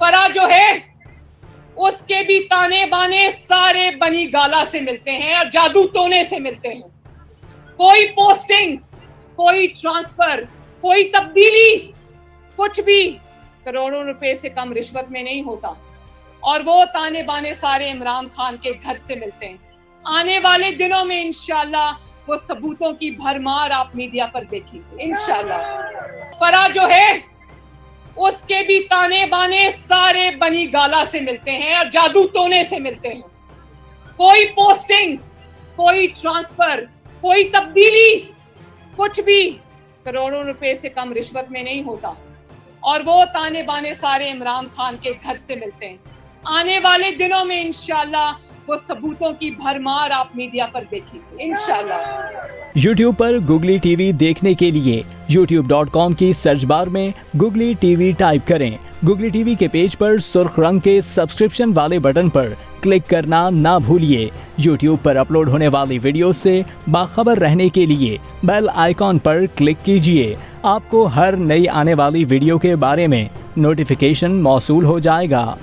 फरा जो है उसके भी ताने बाने सारे बनी गाला से मिलते हैं और जादू टोने से मिलते हैं। कोई पोस्टिंग, कोई ट्रांसफर, कोई तब्दीली, कुछ भी करोड़ों रुपए से कम रिश्वत में नहीं होता। और वो ताने बाने सारे इमरान खान के घर से मिलते हैं। आने वाले दिनों में इंशाल्लाह वो सबूतों की भरमार आप मीडिया पर देखेंगे इंशाल्लाह। फरा जो है उसके भी ताने बाने सारे बनी गाला से मिलते हैं और जादू टोने से मिलते हैं। कोई पोस्टिंग, कोई ट्रांसफर, कोई तब्दीली, कुछ भी करोड़ों रुपए से कम रिश्वत में नहीं होता। और वो ताने बाने सारे इमरान खान के घर से मिलते हैं। आने वाले दिनों में इंशाल्लाह वो सबूतों की भरमार आप मीडिया पर देखेंगे इंशाल्लाह। YouTube पर गुगली टीवी देखने के लिए youtube.com की सर्च बार में गुगली टीवी टाइप करें। गुगली टीवी के पेज पर सुर्ख रंग के सब्सक्रिप्शन वाले बटन पर क्लिक करना ना भूलिए। YouTube पर अपलोड होने वाली वीडियो से बाखबर रहने के लिए बेल आइकॉन पर क्लिक कीजिए। आपको हर नई आने वाली वीडियो के बारे में नोटिफिकेशन मौसूल हो जाएगा।